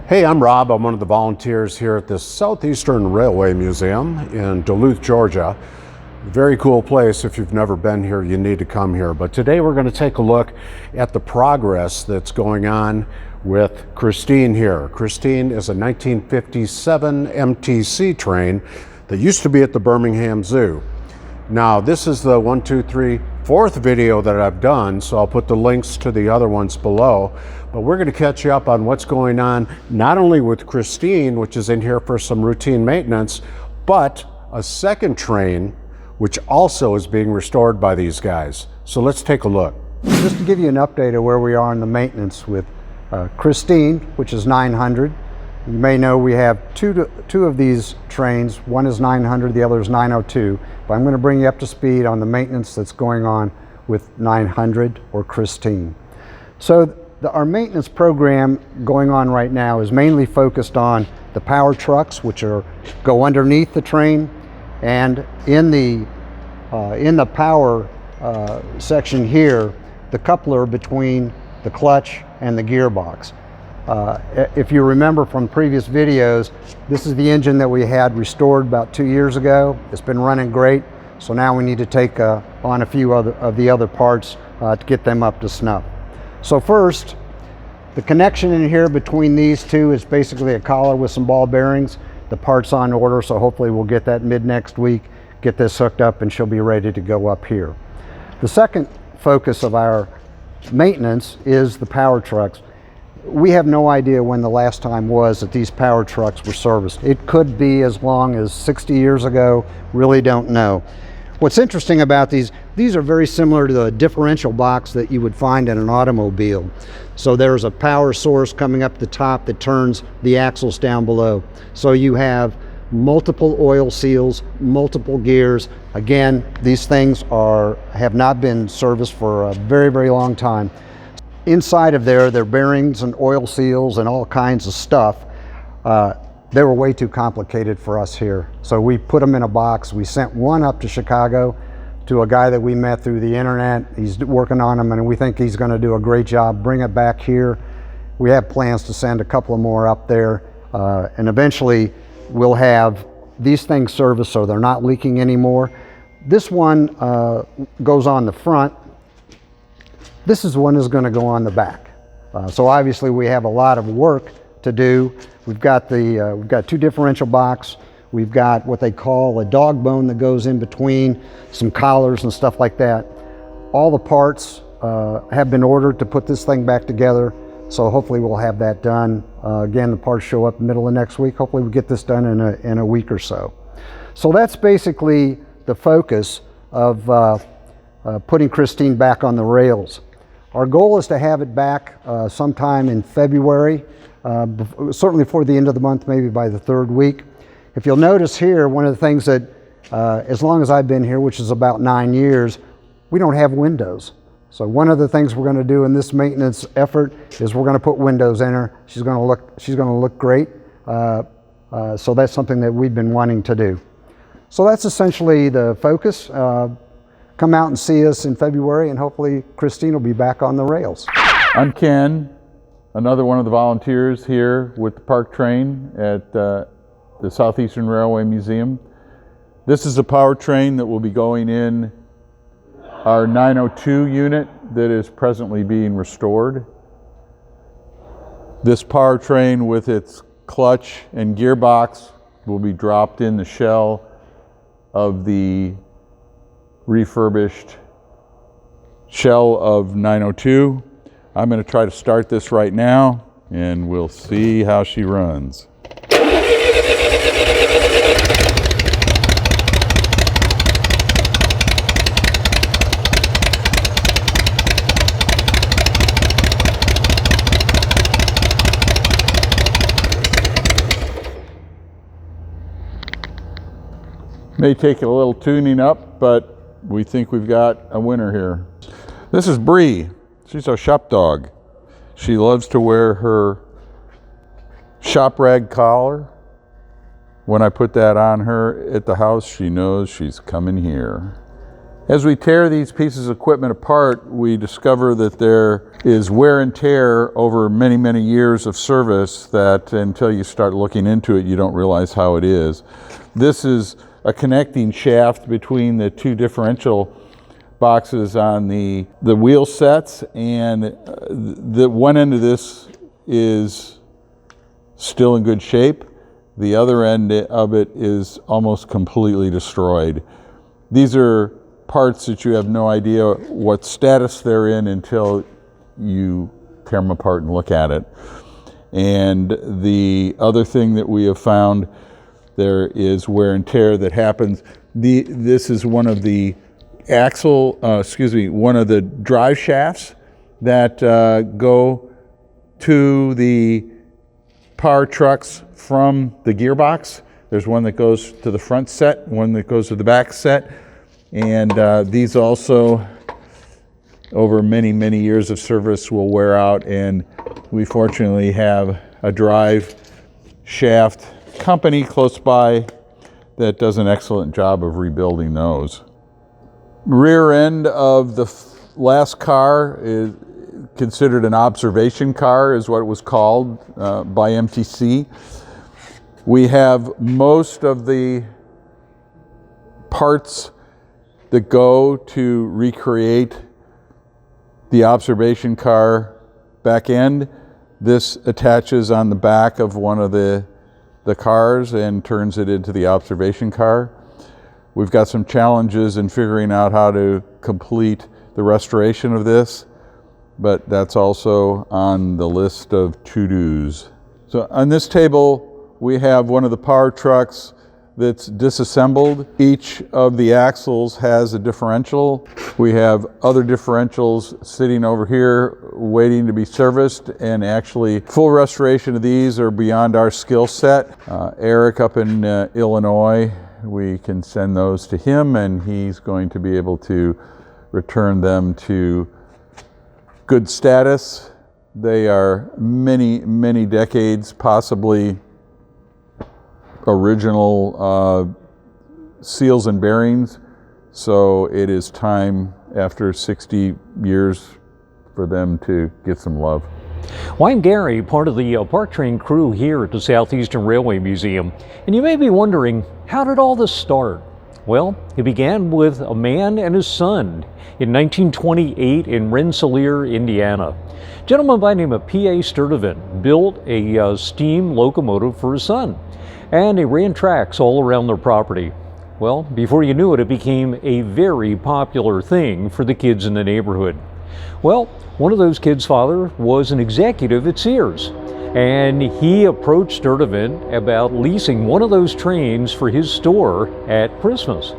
Hey, I'm Rob. I'm one of the volunteers here at the Southeastern Railway Museum in Duluth, Georgia. Very cool place. If you've never been here, you need to come here. But today we're going to take a look at the progress that's going on with Christine here. Christine is a 1957 MTC train that used to be at the Birmingham Zoo. Now, this is the 1, 2, 3, 4th video that I've done, so I'll put the links to the other ones below. But we're going to catch you up on what's going on, not only with Christine, which is in here for some routine maintenance, but a second train, which also is being restored by these guys. So let's take a look. Just to give you an update of where we are in the maintenance with Christine, which is 900. You may know we have two of these trains. One is 900, the other is 902. But I'm going to bring you up to speed on the maintenance that's going on with 900 or Christine. So our maintenance program going on right now is mainly focused on the power trucks, which go underneath the train, and in the power section here, the coupler between the clutch and the gearbox. If you remember from previous videos, this is the engine that we had restored about 2 years ago. It's been running great, so now we need to take on a few of the other parts to get them up to snuff. So first, the connection in here between these two is basically a collar with some ball bearings. The part's on order, so hopefully we'll get that mid next week, get this hooked up, and she'll be ready to go up here. The second focus of our maintenance is the power trucks. We have no idea when the last time was that these power trucks were serviced. It could be as long as 60 years ago, really don't know. What's interesting about these are very similar to the differential box that you would find in an automobile. So there's a power source coming up the top that turns the axles down below. So you have multiple oil seals, multiple gears. Again, these things have not been serviced for a very, very long time. Inside of there are bearings and oil seals and all kinds of stuff. They were way too complicated for us here. So we put them in a box. We sent one up to Chicago to a guy that we met through the internet. He's working on them and we think he's going to do a great job. Bring it back here. We have plans to send a couple of more up there. And eventually we'll have these things serviced so they're not leaking anymore. This one goes on the front. This is one that's going to go on the back. So obviously we have a lot of work to do. We've got two differential box. We've got what they call a dog bone that goes in between, some collars and stuff like that. All the parts have been ordered to put this thing back together. So hopefully we'll have that done. Again, the parts show up middle of next week. Hopefully we'll get this done in a week or so. So that's basically the focus of putting Christine back on the rails. Our goal is to have it back sometime in February, certainly before the end of the month, maybe by the 3rd week. If you'll notice here, one of the things that, as long as I've been here, which is about 9 years, we don't have windows. So one of the things we're going to do in this maintenance effort is we're going to put windows in her. She's going to look great. So that's something that we've been wanting to do. So that's essentially the focus. Come out and see us in February, and hopefully Christine will be back on the rails. I'm Ken, another one of the volunteers here with the park train at the Southeastern Railway Museum. This is a power train that will be going in our 902 unit that is presently being restored. This power train with its clutch and gearbox will be dropped in the shell of the refurbished shell of 902. I'm going to try to start this right now and we'll see how she runs. May take a little tuning up, but we think we've got a winner here. This is Bree. She's our shop dog. She loves to wear her shop rag collar. When I put that on her at the house, she knows she's coming here. As we tear these pieces of equipment apart, we discover that there is wear and tear over many, many years of service that until you start looking into it, you don't realize how it is. This is a connecting shaft between the two differential boxes on the wheel sets, and the one end of this is still in good shape. The other end of it is almost completely destroyed. These are parts that you have no idea what status they're in until you tear them apart and look at it. And the other thing that we have found, there is wear and tear that happens. This is one of the one of the drive shafts that go to the power trucks from the gearbox. There's one that goes to the front set, one that goes to the back set. And these also, over many, many years of service, will wear out, and we fortunately have a drive shaft company close by that does an excellent job of rebuilding those. Rear end of the last car is considered an observation car, is what it was called by MTC. We have most of the parts that go to recreate the observation car back end. This attaches on the back of one of the cars and turns it into the observation car. We've got some challenges in figuring out how to complete the restoration of this, but that's also on the list of to-dos. So on this table, we have one of the power trucks that's disassembled. Each of the axles has a differential. We have other differentials sitting over here waiting to be serviced, and actually full restoration of these are beyond our skill set. Eric up in Illinois, we can send those to him and he's going to be able to return them to good status. They are many, many decades, possibly original seals and bearings, so it is time after 60 years for them to get some love. Well, I'm Gary, part of the park train crew here at the Southeastern Railway Museum, and you may be wondering, how did all this start? Well, it began with a man and his son in 1928 in Rensselaer, Indiana. A gentleman by the name of P.A. Sturdivant built a steam locomotive for his son, and they ran tracks all around their property. Well, before you knew it, it became a very popular thing for the kids in the neighborhood. Well, one of those kids' father was an executive at Sears, and he approached Sturdivant about leasing one of those trains for his store at Christmas.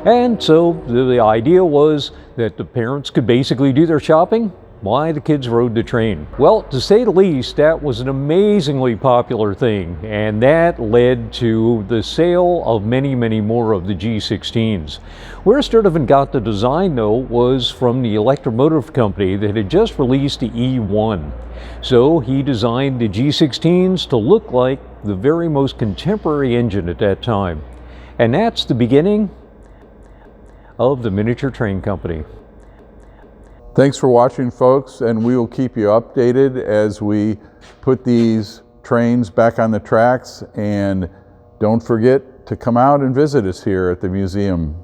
And so the idea was that the parents could basically do their shopping while the kids rode the train. Well, to say the least, that was an amazingly popular thing, and that led to the sale of many, many more of the G16s. Where Sturdivant got the design, though, was from the electromotive company that had just released the E1. So he designed the G16s to look like the very most contemporary engine at that time. And that's the beginning of the miniature train company. Thanks for watching, folks, and we will keep you updated as we put these trains back on the tracks, and don't forget to come out and visit us here at the museum.